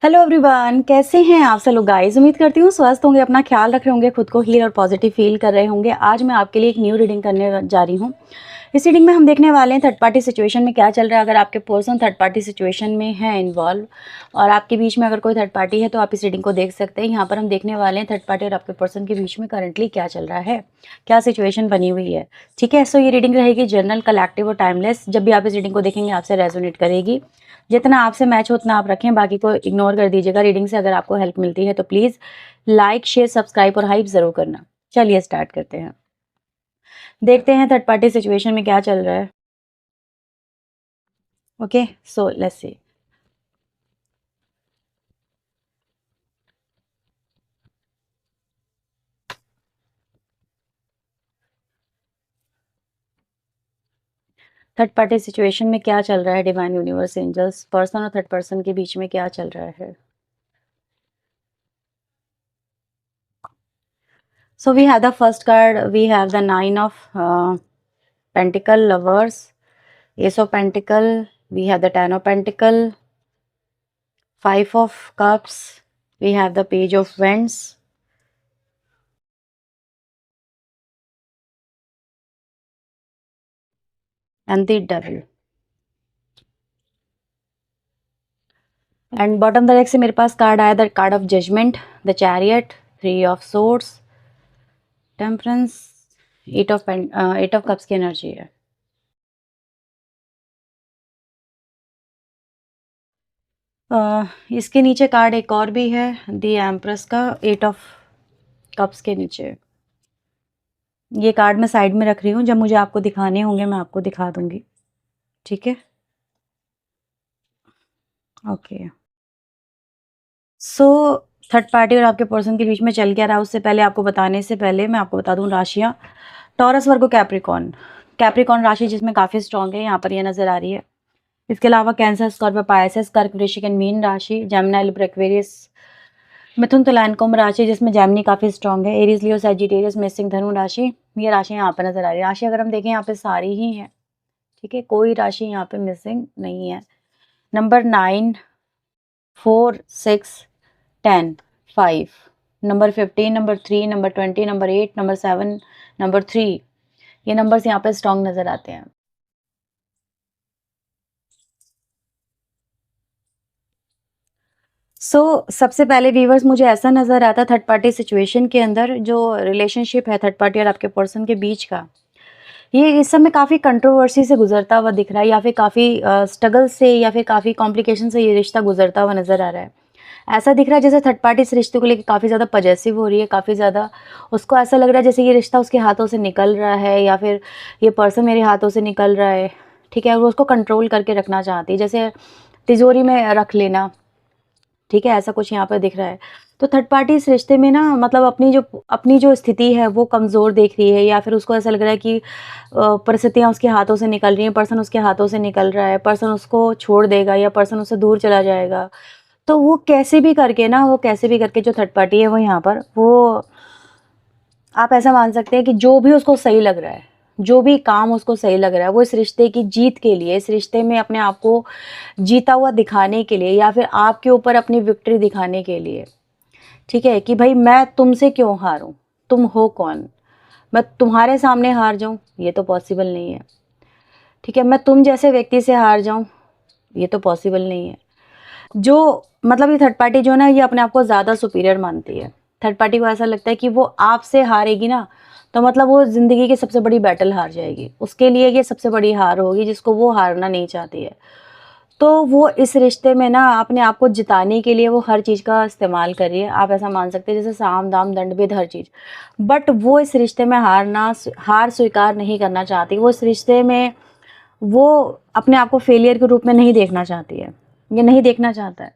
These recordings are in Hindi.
हेलो एवरीवन, कैसे हैं आप सब लोग गाइस। उम्मीद करती हूँ स्वस्थ होंगे, अपना ख्याल रख रहे होंगे, खुद को हील और पॉजिटिव फील कर रहे होंगे। आज मैं आपके लिए एक न्यू रीडिंग करने जा रही हूँ। इस रीडिंग में हम देखने वाले हैं थर्ड पार्टी सिचुएशन में क्या चल रहा है। अगर आपके पर्सन थर्ड पार्टी सिचुएशन में है इन्वॉल्व और आपके बीच में अगर कोई थर्ड पार्टी है तो आप इस रीडिंग को देख सकते हैं। यहाँ पर हम देखने वाले हैं थर्ड पार्टी और आपके पर्सन के बीच में करंटली क्या चल रहा है, क्या सिचुएशन बनी हुई है। ठीक है, सो ये रीडिंग रहेगी जनरल, कलेक्टिव और टाइमलेस। जब भी आप इस रीडिंग को देखेंगे आपसे रेजोनेट करेगी। जितना आपसे मैच हो उतना आप रखें, बाकी को इग्नोर कर दीजिएगा। रीडिंग से अगर आपको हेल्प मिलती है तो प्लीज़ लाइक, शेयर, सब्सक्राइब और हाइप ज़रूर करना। चलिए स्टार्ट करते हैं, देखते हैं थर्ड पार्टी सिचुएशन में क्या चल रहा है। Okay, so let's see. Third party situation में क्या चल रहा है, डिवाइन यूनिवर्स, एंजल्स, पर्सन और थर्ड पर्सन के बीच में क्या चल रहा है। So we have the first card, we have the nine of pentacle, lovers, ace of pentacle, we have the ten of pentacle, five of cups, we have the page of wands, and the devil. And bottom direct से मेरे पास कार्ड आया the card of judgement, the chariot, three of swords, temperance, eight of cups की एनर्जी है। इसके नीचे कार्ड एक और भी है, द एम्प्रेस का, एट ऑफ कप्स के नीचे। ये कार्ड मैं साइड में रख रही हूँ, जब मुझे आपको दिखाने होंगे मैं आपको दिखा दूंगी। ठीक है, ओके। सो थर्ड पार्टी और आपके पर्सन के बीच में चल क्या रहा है, उससे पहले आपको बताने से पहले मैं आपको बता दूं राशियां। टॉरस, वर्गो, कैप्रिकॉन। कैप्रिकॉन राशि जिसमें काफ़ी स्ट्रॉन्ग है, यहाँ पर ये नज़र आ रही है। इसके अलावा कैंसर, स्कॉर्पियो, पाइसेस, कर्क, वृश्चिक एंड मीन राशि, जेमिनी, लिब्रा, एक्वेरियस, मिथुन, तुला एंड कुंभ राशि जिसमें जेमिनी काफ़ी स्ट्रॉन्ग है। एरीज, लियो, सैजिटेरियस, मेष, धनु राशि। ये राशि यहाँ पर नज़र आ रही है। राशि अगर हम देखें यहाँ पे सारी ही हैं, ठीक है, कोई राशि यहाँ पे मिसिंग नहीं है। Number 9, 4, 6, 10, 5, number 15, number 3, number 20, number 8, number 7, number 3, ये नंबर्स यहाँ पे स्ट्रॉन्ग नज़र आते हैं। सबसे पहले व्यूवर्स मुझे ऐसा नज़र आता थर्ड पार्टी सिचुएशन के अंदर जो रिलेशनशिप है थर्ड पार्टी और आपके पर्सन के बीच का, ये इस समय काफ़ी कंट्रोवर्सी से गुजरता हुआ दिख रहा है, या फिर काफ़ी स्ट्रगल से या फिर काफ़ी कॉम्प्लिकेशन से ये रिश्ता गुजरता हुआ नज़र आ रहा है। ऐसा दिख रहा है जैसे थर्ड पार्टी इस रिश्ते को लेकर काफ़ी ज़्यादा पजेसिव हो रही है, काफ़ी ज़्यादा उसको ऐसा लग रहा है जैसे ये रिश्ता उसके हाथों से निकल रहा है, या फिर ये पर्सन मेरे हाथों से निकल रहा है। ठीक है, वो उसको कंट्रोल करके रखना चाहती है, जैसे तिजोरी में रख लेना। ठीक है, ऐसा कुछ यहाँ पर दिख रहा है। तो थर्ड पार्टी इस रिश्ते में ना मतलब अपनी जो स्थिति है वो कमज़ोर देख रही है, या फिर उसको ऐसा लग रहा है कि परिस्थितियाँ उसके हाथों से निकल रही हैं, पर्सन उसके हाथों से निकल रहा है, पर्सन उसको छोड़ देगा या पर्सन उससे दूर चला जाएगा। तो वो कैसे भी करके ना, वो कैसे भी करके जो थर्ड पार्टी है वो यहाँ पर वो आप ऐसा मान सकते हैं कि जो भी उसको सही लग रहा है, जो भी काम उसको सही लग रहा है, वो इस रिश्ते की जीत के लिए, इस रिश्ते में अपने आप को जीता हुआ दिखाने के लिए, या फिर आपके ऊपर अपनी विक्ट्री दिखाने के लिए, ठीक है, कि भाई मैं तुमसे क्यों हारूं, तुम हो कौन, मैं तुम्हारे सामने हार जाऊं, ये तो पॉसिबल नहीं है। ठीक है, मैं तुम जैसे व्यक्ति से हार जाऊं, ये तो पॉसिबल नहीं है। जो मतलब ये थर्ड पार्टी जो है ना, ये अपने आप को ज़्यादा सुपीरियर मानती है। थर्ड पार्टी को ऐसा लगता है कि वो आपसे हारेगी ना, तो मतलब वो ज़िंदगी की सबसे बड़ी बैटल हार जाएगी, उसके लिए ये सबसे बड़ी हार होगी जिसको वो हारना नहीं चाहती है। तो वो इस रिश्ते में ना अपने आप को जिताने के लिए वो हर चीज़ का इस्तेमाल कर रही है। आप ऐसा मान सकते हैं जैसे साम दाम दंड भेद, हर चीज़। बट वो इस रिश्ते में हार स्वीकार नहीं करना चाहती। वो इस रिश्ते में वो अपने आप को फेलियर के रूप में नहीं देखना चाहती है, ये नहीं देखना चाहता है।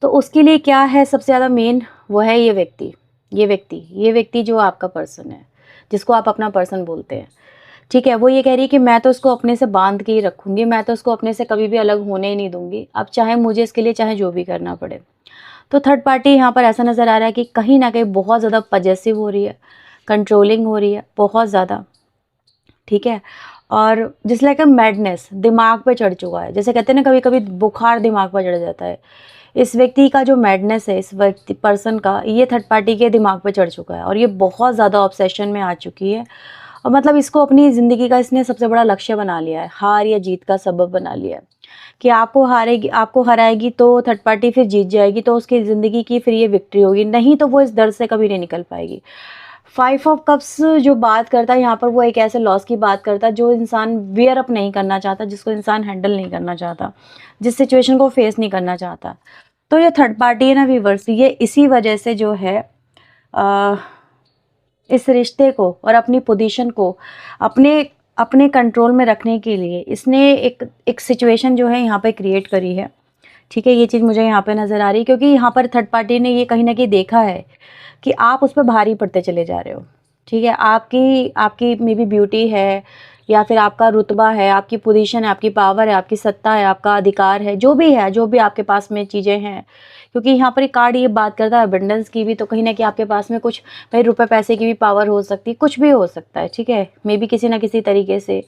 तो उसके लिए क्या है सबसे ज़्यादा मेन, वो है ये व्यक्ति जो आपका पर्सन है, जिसको आप अपना पर्सन बोलते हैं। ठीक है, वो ये कह रही है कि मैं तो उसको अपने से बांध के ही रखूँगी, मैं तो उसको अपने से कभी भी अलग होने ही नहीं दूँगी, अब चाहे मुझे इसके लिए चाहे जो भी करना पड़े। तो थर्ड पार्टी यहाँ पर ऐसा नज़र आ रहा है कि कहीं न कहीं बहुत ज़्यादा पजेसिव हो रही है, कंट्रोलिंग हो रही है, बहुत ज़्यादा। ठीक है, और जिस लाइक अ मैडनेस दिमाग पे चढ़ चुका है, जैसे कहते हैं ना कभी कभी बुखार दिमाग पर चढ़ जाता है, इस व्यक्ति का जो मैडनेस है, इस व्यक्ति पर्सन का, ये थर्ड पार्टी के दिमाग पे चढ़ चुका है और ये बहुत ज़्यादा ऑब्सेशन में आ चुकी है। और मतलब इसको अपनी ज़िंदगी का इसने सबसे बड़ा लक्ष्य बना लिया है, हार या जीत का सबब बना लिया है कि आपको हराएगी तो थर्ड पार्टी फिर जीत जाएगी, तो उसकी ज़िंदगी की फिर ये विक्ट्री होगी, नहीं तो वो इस दर्द से कभी नहीं निकल पाएगी। 5 ऑफ कप्स जो बात करता है यहाँ पर, वो एक ऐसे लॉस की बात करता है जो इंसान वियर अप नहीं करना चाहता, जिसको इंसान हैंडल नहीं करना चाहता, जिस सिचुएशन को फेस नहीं करना चाहता। तो ये थर्ड पार्टी है ना व्यूअर्स, ये इसी वजह से जो है इस रिश्ते को और अपनी पोजीशन को अपने अपने कंट्रोल में रखने के लिए इसने एक सिचुएशन जो है यहाँ पे क्रिएट करी है। ठीक है, ये चीज़ मुझे यहाँ पे नज़र आ रही है, क्योंकि यहाँ पर थर्ड पार्टी ने ये कहीं ना कहीं देखा है कि आप उस पर भारी पड़ते चले जा रहे हो। ठीक है, आपकी आपकी मे बी ब्यूटी है, या फिर आपका रुतबा है, आपकी पोजीशन है, आपकी पावर है, आपकी सत्ता है, आपका अधिकार है, जो भी है, जो भी आपके पास में चीज़ें हैं, क्योंकि यहाँ पर एक कार्ड ये बात करता है अबंडेंस की भी, तो कहीं ना कहीं आपके पास में कुछ भाई रुपए पैसे की भी पावर हो सकती है, कुछ भी हो सकता है। ठीक है, मे बी किसी ना किसी तरीके से।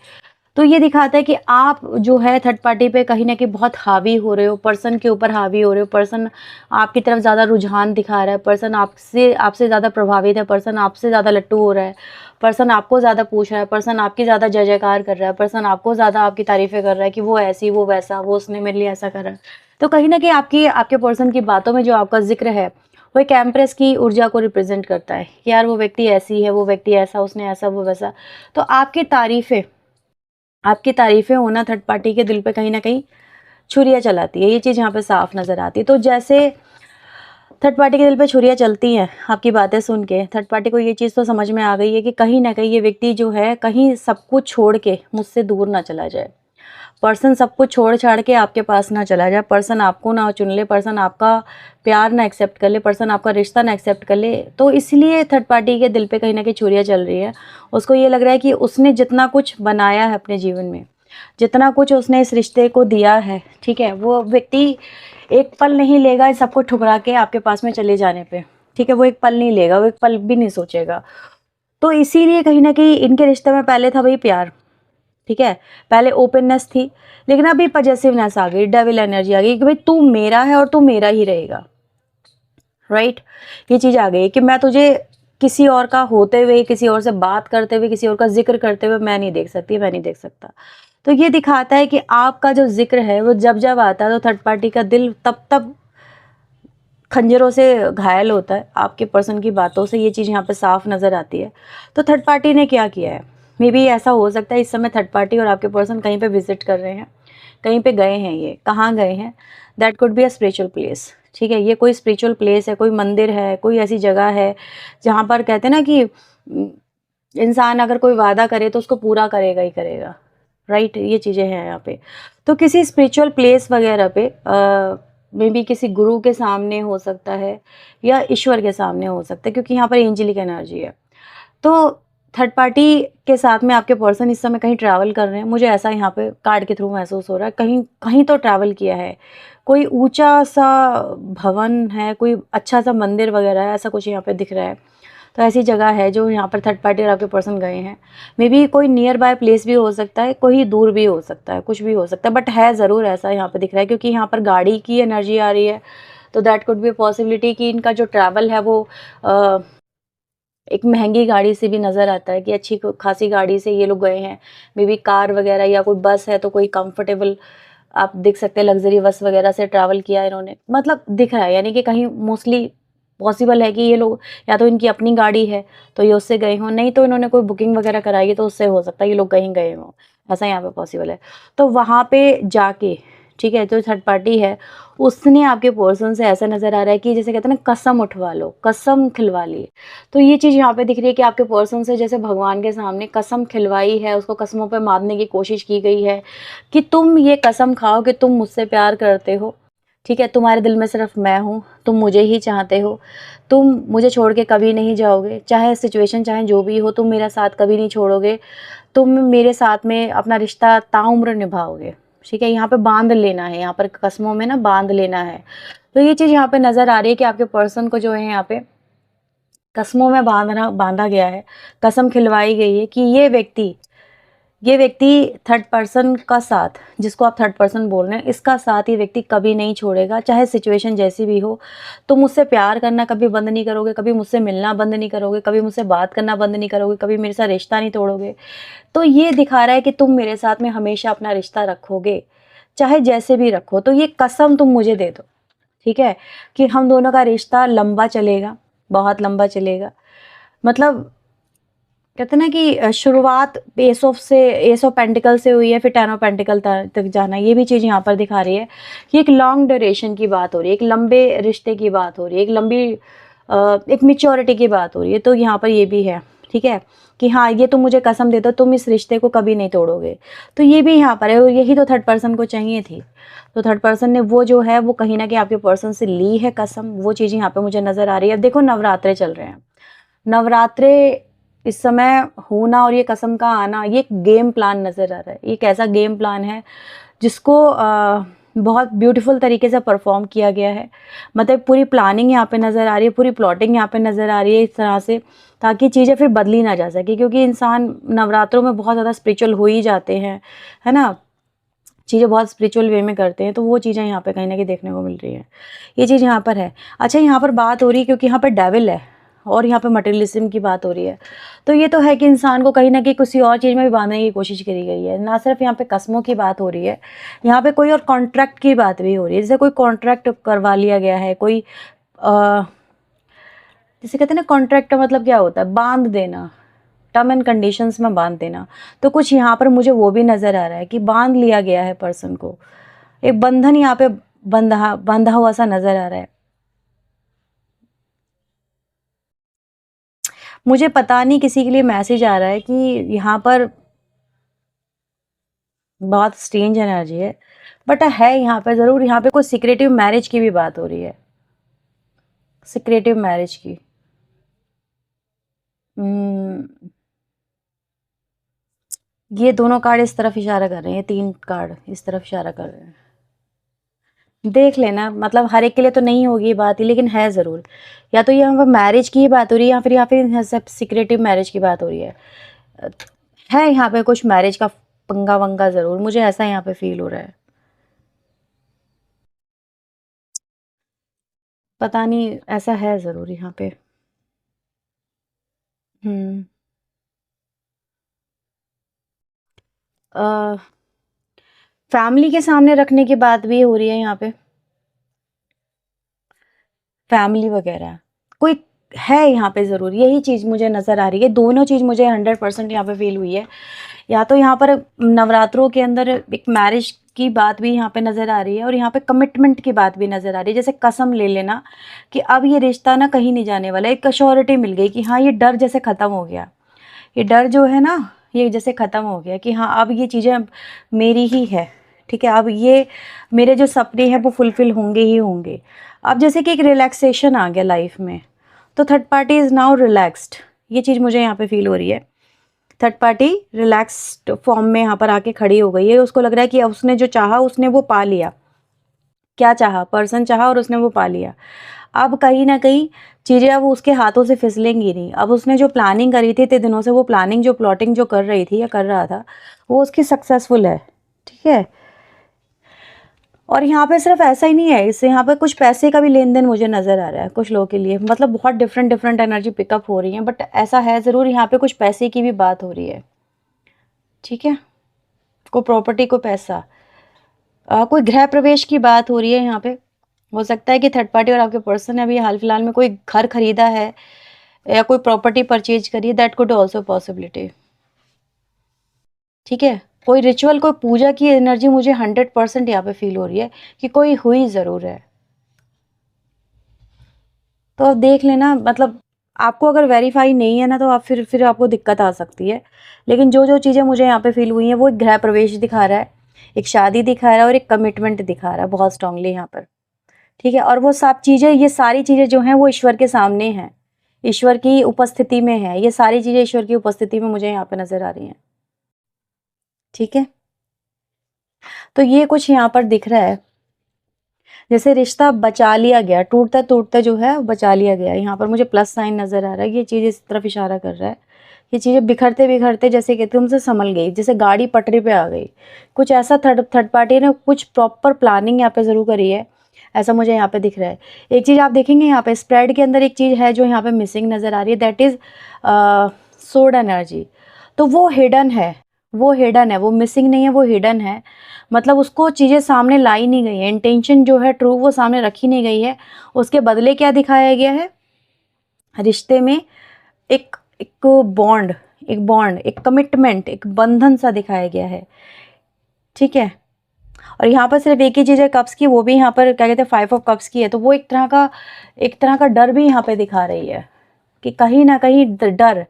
तो ये दिखाता है कि आप जो है थर्ड पार्टी पे कहीं ना कहीं बहुत हावी हो रहे हो, पर्सन के ऊपर हावी हो रहे हो, पर्सन आपकी तरफ ज़्यादा रुझान दिखा रहा है, पर्सन आपसे आपसे ज़्यादा प्रभावित है, पर्सन आपसे ज़्यादा लट्टू हो रहा है, पर्सन आपको ज़्यादा पूछ रहा है, पर्सन आपकी ज़्यादा जय जयकार कर रहा है, पर्सन आपको ज़्यादा आपकी तारीफ़ें कर रहा है कि वो ऐसी, वो वैसा, वो उसने मेरे लिए ऐसा करा। तो कहीं ना कहीं आपके पर्सन की बातों में जो आपका जिक्र है वो एक एम्प्रेस की ऊर्जा को रिप्रेजेंट करता है कि यार वो व्यक्ति ऐसी है, वो व्यक्ति ऐसा, उसने ऐसा, वो वैसा। तो आपकी तारीफ़ें होना थर्ड पार्टी के दिल पे कहीं ना कहीं छुरियाँ चलाती है, ये चीज़ यहाँ पे साफ नज़र आती है। तो जैसे थर्ड पार्टी के दिल पे छुरियाँ चलती हैं आपकी बातें सुन के, थर्ड पार्टी को ये चीज़ तो समझ में आ गई है कि कहीं ना कहीं ये व्यक्ति जो है कहीं सब कुछ छोड़ के मुझसे दूर ना चला जाए, पर्सन सब कुछ छोड़ छाड़ के आपके पास ना चला जाए, पर्सन आपको ना चुन ले, पर्सन आपका प्यार ना एक्सेप्ट कर ले, पर्सन आपका रिश्ता ना एक्सेप्ट कर ले। तो इसलिए थर्ड पार्टी के दिल पे कहीं ना कहीं छुरियाँ चल रही है। उसको ये लग रहा है कि उसने जितना कुछ बनाया है अपने जीवन में, जितना कुछ उसने इस रिश्ते को दिया है, ठीक है, वो व्यक्ति एक पल नहीं लेगा इस सबको ठुकरा के आपके पास में चले जाने पे। ठीक है, वो एक पल नहीं लेगा, वो एक पल भी नहीं सोचेगा। तो इसीलिए कहीं ना कहीं इनके रिश्ते में पहले था भाई प्यार, ठीक है, पहले ओपननेस थी, लेकिन अभी पजेसिवनेस आ गई, डेविल एनर्जी आ गई कि भाई तू मेरा है और तू मेरा ही रहेगा। राइट, ये चीज़ आ गई कि मैं तुझे किसी और का होते हुए, किसी और से बात करते हुए, किसी और का जिक्र करते हुए मैं नहीं देख सकती, मैं नहीं देख सकता। तो ये दिखाता है कि आपका जो जिक्र है वो जब जब आता है तो थर्ड पार्टी का दिल तब तब खंजरों से घायल होता है आपके पर्सन की बातों से। ये चीज़ यहाँ पे साफ नज़र आती है। तो थर्ड पार्टी ने क्या किया है, मे बी ऐसा हो सकता है इस समय थर्ड पार्टी और आपके पर्सन कहीं पे विजिट कर रहे हैं, कहीं पे गए हैं। ये कहाँ गए हैं, that could be a spiritual place. ठीक है, ये कोई स्पिरिचुअल प्लेस है, कोई मंदिर है, कोई ऐसी जगह है जहाँ पर कहते हैं ना कि इंसान अगर कोई वादा करे तो उसको पूरा करेगा ही करेगा। राइट, ये चीज़ें हैं यहाँ पे। तो किसी स्पिरिचुअल प्लेस वगैरह पे मे बी किसी गुरु के सामने हो सकता है या ईश्वर के सामने हो सकता है, क्योंकि यहाँ पर एंजेलिक एनर्जी है। तो थर्ड पार्टी के साथ में आपके पर्सन इस समय कहीं ट्रैवल कर रहे हैं, मुझे ऐसा यहाँ पे कार्ड के थ्रू महसूस हो रहा है। कहीं कहीं तो ट्रैवल किया है, कोई ऊंचा सा भवन है, कोई अच्छा सा मंदिर वगैरह है, ऐसा कुछ यहाँ पे दिख रहा है। तो ऐसी जगह है जो यहाँ पर थर्ड पार्टी और आपके पर्सन गए हैं। मे बी कोई नियर बाय प्लेस भी हो सकता है, कोई दूर भी हो सकता है, कुछ भी हो सकता है, बट है ज़रूर ऐसा यहाँ पे दिख रहा है, क्योंकि यहाँ पर गाड़ी की एनर्जी आ रही है। तो दैट कुड बी पॉसिबिलिटी कि इनका जो ट्रैवल है वो एक महंगी गाड़ी से भी नज़र आता है कि अच्छी खासी गाड़ी से ये लोग गए हैं। मे बी कार वगैरह या कोई बस है तो कोई कंफर्टेबल आप देख सकते हैं लग्जरी बस वगैरह से ट्रैवल किया इन्होंने, मतलब दिख रहा है। यानी कि कहीं मोस्टली पॉसिबल है कि ये लोग या तो इनकी अपनी गाड़ी है तो ये उससे गए हों, नहीं तो इन्होंने कोई बुकिंग वगैरह कराई है तो उससे हो सकता है ये लोग कहीं गए हों, ऐसा यहाँ पे पॉसिबल है। तो वहाँ पे जाके, ठीक है, जो थर्ड पार्टी है उसने आपके पर्सन से ऐसा नज़र आ रहा है कि जैसे कहते हैं ना कसम उठवा लो, कसम खिलवा ली। तो ये चीज़ यहाँ पे दिख रही है कि आपके पर्सन से जैसे भगवान के सामने कसम खिलवाई है, उसको कसमों पे मारने की कोशिश की गई है कि तुम ये कसम खाओ कि तुम मुझसे प्यार करते हो, ठीक है, तुम्हारे दिल में सिर्फ मैं हूँ, तुम मुझे ही चाहते हो, तुम मुझे छोड़ के कभी नहीं जाओगे, चाहे सिचुएशन चाहे जो भी हो, तुम मेरा साथ कभी नहीं छोड़ोगे, तुम मेरे साथ में अपना रिश्ता ताउम्र निभाओगे। ठीक है, यहाँ पे बांध लेना है, यहाँ पर कसमों में ना बांध लेना है। तो ये चीज़ यहाँ पे नज़र आ रही है कि आपके पर्सन को जो है यहाँ पे कसमों में बांधा गया है, कसम खिलवाई गई है कि ये व्यक्ति ये व्यक्ति थर्ड पर्सन का साथ, जिसको आप थर्ड पर्सन बोल रहे हैं, इसका साथ ये व्यक्ति कभी नहीं छोड़ेगा, चाहे सिचुएशन जैसी भी हो। तुम मुझसे प्यार करना कभी बंद नहीं करोगे, कभी मुझसे मिलना बंद नहीं करोगे, कभी मुझसे बात करना बंद नहीं करोगे, कभी मेरे साथ रिश्ता नहीं तोड़ोगे। तो ये दिखा रहा है कि तुम मेरे साथ में हमेशा अपना रिश्ता रखोगे, चाहे जैसे भी रखो। तो ये कसम तुम मुझे दे दो, ठीक है, कि हम दोनों का रिश्ता लंबा चलेगा, बहुत लंबा चलेगा। मतलब कहते हैं ना कि शुरुआत एस ऑफ पेंटिकल से हुई है, फिर 10 ऑफ पेंटिकल तक जाना, ये भी चीज़ यहाँ पर दिखा रही है कि एक लॉन्ग ड्यूरेशन की बात हो रही है, एक लंबे रिश्ते की बात हो रही है, एक लंबी एक मेच्योरिटी की बात हो रही है। तो यहाँ पर ये भी है, ठीक है, कि हाँ ये तुम मुझे कसम दे दो, तुम इस रिश्ते को कभी नहीं तोड़ोगे। तो ये भी यहाँ पर है, और यही तो थर्ड पर्सन को चाहिए थी। तो थर्ड पर्सन ने वो जो है वो कहीं ना कहीं आपके पर्सन से ली है कसम, वो चीज़ यहाँ पे मुझे नज़र आ रही है। अब देखो नवरात्रे चल रहे हैं, नवरात्रे इस समय होना और ये कसम का आना, ये एक गेम प्लान नज़र आ रहा है। ये एक ऐसा गेम प्लान है जिसको बहुत ब्यूटीफुल तरीके से परफॉर्म किया गया है। मतलब पूरी प्लानिंग यहाँ पे नज़र आ रही है, पूरी प्लॉटिंग यहाँ पे नज़र आ रही है इस तरह से, ताकि चीज़ें फिर बदली ना जा सके, क्योंकि इंसान नवरात्रों में बहुत ज़्यादा स्पिरिचुअल हो ही जाते हैं, है ना, चीज़ें बहुत स्पिरिचुअल वे में करते हैं। तो वो चीज़ें यहाँ पे कहीं ना कहीं देखने को मिल रही है, ये चीज़ यहाँ पर है। अच्छा, यहाँ पर बात हो रही है क्योंकि यहाँ पर डेविल है और यहाँ पे मटेरियलिज्म की बात हो रही है। तो ये तो है कि इंसान को कहीं ना कहीं किसी और चीज़ में भी बांधने की कोशिश करी गई है। ना सिर्फ यहाँ पे कस्मों की बात हो रही है, यहाँ पे कोई और कॉन्ट्रैक्ट की बात भी हो रही है। जैसे कोई कॉन्ट्रैक्ट करवा लिया गया है, कोई जैसे कहते हैं ना, कॉन्ट्रैक्ट का मतलब क्या होता है, बांध देना, टर्म एंड कंडीशंस में बांध देना। तो कुछ यहाँ पर मुझे वो भी नज़र आ रहा है कि बांध लिया गया है पर्सन को, एक बंधन यहाँ पे बंधा बंधा हुआ सा नज़र आ रहा है। मुझे पता नहीं किसी के लिए मैसेज आ रहा है कि यहाँ पर बहुत स्ट्रेंज एनर्जी है, बट है यहाँ पे ज़रूर, यहाँ पे कोई सिक्रेटिव मैरिज की भी बात हो रही है, सिक्रेटिव मैरिज की। ये दोनों कार्ड इस तरफ इशारा कर रहे हैं, ये 3 कार्ड इस तरफ इशारा कर रहे हैं। देख लेना, मतलब हर एक के लिए तो नहीं होगी ये बात ही, लेकिन है ज़रूर। या तो यहाँ पर मैरिज की बात हो रही है, या फिर यहाँ पे सब सिक्रेटिव मैरिज की बात हो रही है यहाँ पे कुछ मैरिज का पंगा वंगा ज़रूर, मुझे ऐसा यहाँ पे फील हो रहा है। पता नहीं, ऐसा है ज़रूर यहाँ पे। हम्म फैमिली के सामने रखने की बात भी हो रही है यहाँ पे, फैमिली वगैरह कोई है यहाँ पे ज़रूर, यही चीज़ मुझे नज़र आ रही है। दोनों चीज़ मुझे 100% यहाँ पे फील हुई है। या तो यहाँ पर नवरात्रों के अंदर एक मैरिज की बात भी यहाँ पे नज़र आ रही है, और यहाँ पे कमिटमेंट की बात भी नज़र आ रही है। जैसे कसम ले लेना कि अब ये रिश्ता ना कहीं नहीं जाने वाला, एक अश्योरिटी मिल गई कि हाँ ये डर जैसे ख़त्म हो गया, ये डर जो है ना ये जैसे ख़त्म हो गया कि हाँ अब ये चीज़ें मेरी ही है, ठीक है, अब ये मेरे जो सपने हैं वो फुलफ़िल होंगे ही होंगे। अब जैसे कि एक रिलैक्सेशन आ गया लाइफ में, तो third party is now relaxed, ये चीज़ मुझे यहाँ पे फील हो रही है। थर्ड पार्टी रिलैक्स्ड फॉर्म में यहाँ पर आके खड़ी हो गई है। उसको लग रहा है कि अब उसने जो चाहा उसने वो पा लिया, क्या चाहा, पर्सन चाहा और उसने वो पा लिया। अब कहीं ना कहीं चीज़ें अब उसके हाथों से फिसलेंगी नहीं। अब उसने जो प्लानिंग करी थी इतने दिनों से, वो प्लानिंग जो प्लॉटिंग जो कर रही थी या कर रहा था, वो उसकी सक्सेसफुल है, ठीक है। और यहाँ पे सिर्फ ऐसा ही नहीं है, इससे यहाँ पे कुछ पैसे का भी लेन देन मुझे नज़र आ रहा है कुछ लोगों के लिए। मतलब बहुत डिफरेंट डिफरेंट एनर्जी पिकअप हो रही है, बट ऐसा है ज़रूर यहाँ पे कुछ पैसे की भी बात हो रही है, ठीक है, कोई प्रॉपर्टी को पैसा, कोई गृह प्रवेश की बात हो रही है यहाँ पे। हो सकता है कि थर्ड पार्टी और आपके पर्सन ने अभी हाल फिलहाल में कोई घर खरीदा है या कोई प्रॉपर्टी परचेज करी है, दैट कुड ऑल्सो पॉसिबिलिटी, ठीक है। कोई रिचुअल, कोई पूजा की एनर्जी मुझे 100% यहाँ पे फील हो रही है कि कोई हुई ज़रूर है। तो अब देख लेना, मतलब आपको अगर वेरीफाई नहीं है ना, तो आप फिर आपको दिक्कत आ सकती है। लेकिन जो जो चीज़ें मुझे यहाँ पे फील हुई हैं, वो एक गृह प्रवेश दिखा रहा है, एक शादी दिखा रहा है और एक कमिटमेंट दिखा रहा है बहुत स्ट्रांगली यहाँ पर, ठीक है। और वो सब चीज़ें, ये सारी चीज़ें जो हैं वो ईश्वर के सामने हैं, ईश्वर की उपस्थिति में है। ये सारी चीज़ें ईश्वर की उपस्थिति में मुझे यहाँ पे नज़र आ रही हैं, ठीक है। तो ये कुछ यहाँ पर दिख रहा है, जैसे रिश्ता बचा लिया गया, टूटता टूटता जो है बचा लिया गया। यहाँ पर मुझे प्लस साइन नज़र आ रहा है, ये चीज़ इस तरफ इशारा कर रहा है ये चीज़ें बिखरते बिखरते जैसे कि तुमसे संभल गई, जैसे गाड़ी पटरी पे आ गई। कुछ ऐसा थर्ड पार्टी ने कुछ प्रॉपर प्लानिंग यहाँ पे ज़रूर करी है, ऐसा मुझे यहाँ पे दिख रहा है। एक चीज़ आप देखेंगे यहाँ पे स्प्रेड के अंदर एक चीज़ है जो यहाँ पे मिसिंग नज़र आ रही है, दैट इज़ सोड एनर्जी। तो वो हिडन है, वो हिडन है, वो मिसिंग नहीं है, वो हिडन है। मतलब उसको चीज़ें सामने लाई नहीं गई है, इंटेंशन जो है ट्रू वो सामने रखी नहीं गई है। उसके बदले क्या दिखाया गया है, रिश्ते में एक एक बॉन्ड, एक कमिटमेंट, एक बंधन सा दिखाया गया है, ठीक है। और यहाँ पर सिर्फ एक ही चीज़ है कप्स की, वो भी यहाँ पर क्या कहते हैं 5 ऑफ कप्स की है। तो वो एक तरह का डर भी यहाँ पे दिखा रही है कि कहीं ना कहीं डर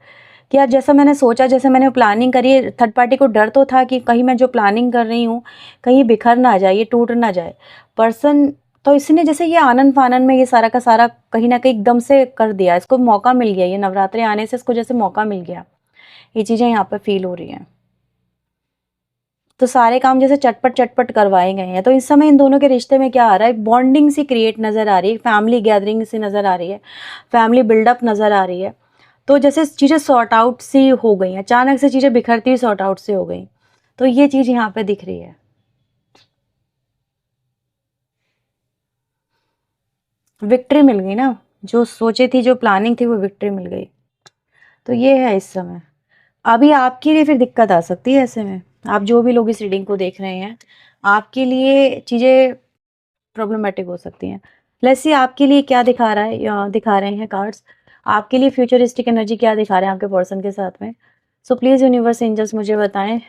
कि यार जैसा मैंने सोचा, जैसे मैंने प्लानिंग करी है, थर्ड पार्टी को डर तो था कि कहीं मैं जो प्लानिंग कर रही हूँ कहीं बिखर ना जाए, ये टूट ना जाए पर्सन। तो इसने जैसे ये आनन फानन में ये सारा का सारा कहीं ना कहीं एकदम से कर दिया, इसको मौका मिल गया, ये नवरात्रि आने से इसको जैसे मौका मिल गया। ये चीज़ें यहाँ पर फील हो रही हैं। तो सारे काम जैसे चटपट चटपट करवाए गए हैं। तो इस समय इन दोनों के रिश्ते में क्या आ रहा है, बॉन्डिंग सी क्रिएट नज़र आ रही है, फैमिली गैदरिंग सी नज़र आ रही है, फैमिली बिल्डअप नज़र आ रही है। तो जैसे चीज़ें सॉर्ट आउट सी हो गई, अचानक से चीज़ें बिखरती हुई सॉर्ट आउट से हो गई। तो ये चीज़ यहाँ पे दिख रही है। विक्ट्री मिल गई ना, जो सोचे थी, जो प्लानिंग थी, वो विक्ट्री मिल गई। तो ये है इस समय। अभी आपके लिए फिर दिक्कत आ सकती है ऐसे में, आप जो भी लोग इस रीडिंग को देख रहे हैं, आपके लिए चीज़ें प्रॉब्लमेटिक हो सकती हैं। लेट्स सी आपके लिए क्या दिखा रहा है या दिखा रहे हैं कार्ड्स, आपके लिए फ्यूचरिस्टिक एनर्जी क्या दिखा रहे हैं आपके पर्सन के साथ में। सो प्लीज़ यूनिवर्स एंजल्स मुझे बताएं,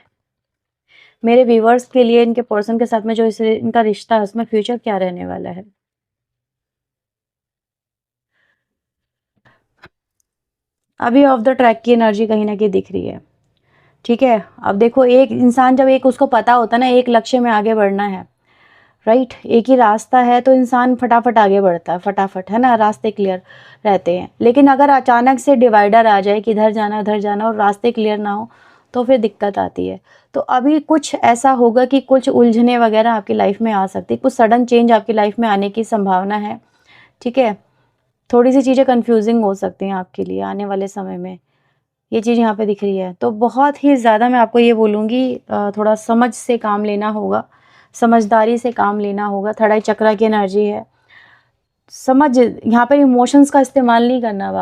मेरे व्यूवर्स के लिए इनके पर्सन के साथ में जो इनका रिश्ता है उसमें फ्यूचर क्या रहने वाला है। अभी ऑफ द ट्रैक की एनर्जी कहीं ना कहीं दिख रही है, ठीक है। अब देखो, एक इंसान जब एक उसको पता होता है ना एक लक्ष्य में आगे बढ़ना है, राइट, एक ही रास्ता है, तो इंसान फटाफट आगे बढ़ता है, फटाफट, है ना, रास्ते क्लियर रहते हैं। लेकिन अगर अचानक से डिवाइडर आ जाए कि इधर जाना उधर जाना और रास्ते क्लियर ना हो, तो फिर दिक्कत आती है। तो अभी कुछ ऐसा होगा कि कुछ उलझने वगैरह आपकी लाइफ में आ सकती है, कुछ सडन चेंज आपकी लाइफ में आने की संभावना है, ठीक है। थोड़ी सी चीज़ें कन्फ्यूजिंग हो सकती हैं आपके लिए आने वाले समय में, ये चीज़ यहाँ पे दिख रही है। तो बहुत ही ज़्यादा मैं आपको ये बोलूँगी, थोड़ा समझ से काम लेना होगा, समझदारी से काम लेना होगा। थर्ड आई चक्रा की एनर्जी है, समझ, यहाँ पर इमोशंस का इस्तेमाल नहीं करना। अब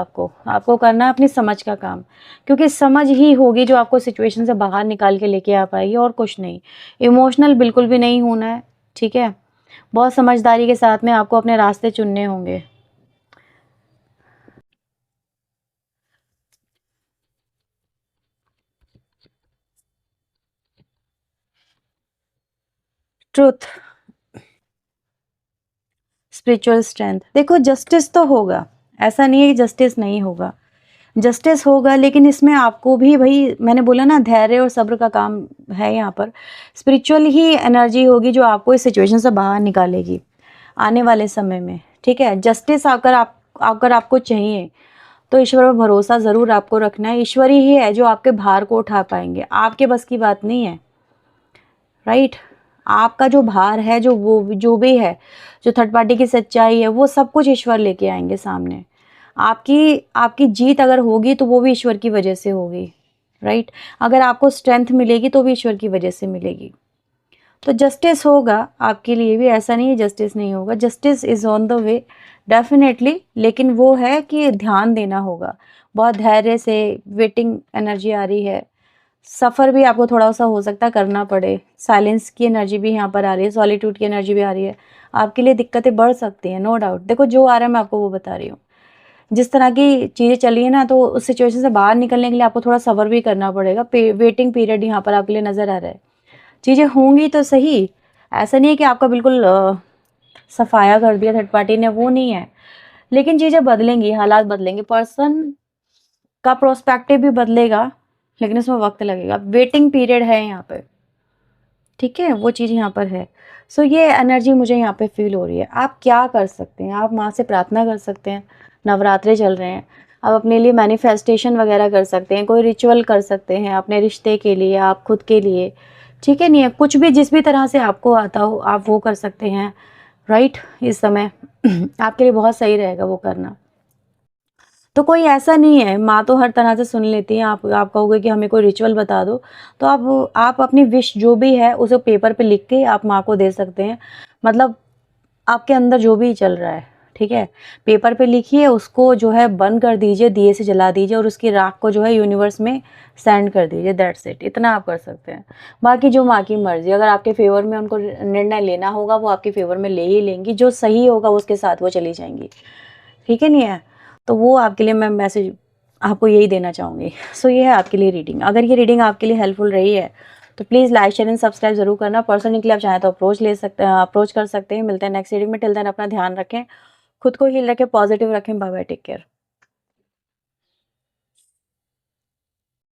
आपको करना है अपनी समझ का काम, क्योंकि समझ ही होगी जो आपको सिचुएशन से बाहर निकाल के लेके आ पाएगी, और कुछ नहीं। इमोशनल बिल्कुल भी नहीं होना है, ठीक है। बहुत समझदारी के साथ में आपको अपने रास्ते चुनने होंगे। Truth, spiritual strength. देखो, जस्टिस तो होगा, ऐसा नहीं है कि जस्टिस नहीं होगा, जस्टिस होगा, लेकिन इसमें आपको भी, भाई मैंने बोला ना, धैर्य और सब्र का काम है यहाँ पर। स्पिरिचुअल ही एनर्जी होगी जो आपको इस सिचुएशन से बाहर निकालेगी आने वाले समय में, ठीक है। जस्टिस अगर आपको चाहिए तो ईश्वर पर भरोसा ज़रूर आपको रखना है। ईश्वर ही है जो आपके भार को उठा पाएंगे, आपके बस की बात नहीं है, राइट। आपका जो भार है, जो भी है, जो थर्ड पार्टी की सच्चाई है, वो सब कुछ ईश्वर लेके आएंगे सामने। आपकी जीत अगर होगी तो वो भी ईश्वर की वजह से होगी, राइट। अगर आपको स्ट्रेंथ मिलेगी तो भी ईश्वर की वजह से मिलेगी। तो जस्टिस होगा आपके लिए भी, ऐसा नहीं है जस्टिस नहीं होगा, justice is on the way definitely. लेकिन वो है कि ध्यान देना होगा, बहुत धैर्य से। वेटिंग एनर्जी आ रही है, सफ़र भी आपको थोड़ा सा हो सकता है करना पड़े। साइलेंस की एनर्जी भी यहाँ पर आ रही है, सॉलिट्यूड की एनर्जी भी आ रही है। आपके लिए दिक्कतें बढ़ सकती हैं, नो डाउट। देखो, जो आ रहा है मैं आपको वो बता रही हूँ। जिस तरह की चीज़ें चली है ना, तो उस सिचुएशन से बाहर निकलने के लिए आपको थोड़ा सब्र भी करना पड़ेगा। वेटिंग पीरियड यहाँ पर आपके लिए नज़र आ रहा है। चीज़ें होंगी तो सही, ऐसा नहीं है कि आपका बिल्कुल सफाया कर दिया थर्ड पार्टी ने, वो नहीं है। लेकिन चीज़ें बदलेंगी, हालात बदलेंगे, पर्सन का प्रोस्पेक्टिव भी बदलेगा, लेकिन उसमें वक्त लगेगा। वेटिंग पीरियड है यहाँ पे, ठीक है, वो चीज़ यहाँ पर है। सो ये एनर्जी मुझे यहाँ पे फील हो रही है। आप क्या कर सकते हैं, आप माँ से प्रार्थना कर सकते हैं, नवरात्रे चल रहे हैं, आप अपने लिए मैनिफेस्टेशन वगैरह कर सकते हैं, कोई रिचुअल कर सकते हैं अपने रिश्ते के लिए, आप खुद के लिए, ठीक है। नहीं है कुछ भी, जिस भी तरह से आपको आता हो आप वो कर सकते हैं, राइट। इस समय आपके लिए बहुत सही रहेगा वो करना। तो कोई ऐसा नहीं है, माँ तो हर तरह से सुन लेती हैं। आप कहोगे कि हमें कोई रिचुअल बता दो, तो आप अपनी विश जो भी है उसे पेपर पे लिख के आप माँ को दे सकते हैं। मतलब आपके अंदर जो भी चल रहा है, ठीक है, पेपर पे लिखिए, उसको जो है बंद कर दीजिए, दिए से जला दीजिए और उसकी राख को जो है यूनिवर्स में सेंड कर दीजिए, दैट्स इट। इतना आप कर सकते हैं। बाकी जो माँ की मर्ज़ी, अगर आपके फ़ेवर में उनको निर्णय लेना होगा, वो आपके फ़ेवर में ले ही लेंगी, जो सही होगा उसके साथ वो चली जाएँगी, ठीक है नहीं है? तो वो आपके लिए मैं मैसेज आपको यही देना चाहूँगी। सो ये है आपके लिए रीडिंग। अगर ये रीडिंग आपके लिए हेल्पफुल रही है, तो please like, share and subscribe ज़रूर करना। पर्सनली के लिए आप चाहें तो अप्रोच कर सकते हैं। मिलते हैं नेक्स्ट रीडिंग में। टिल देन अपना ध्यान रखें, खुद को हील रखें, पॉजिटिव रखें। Bye bye, take care.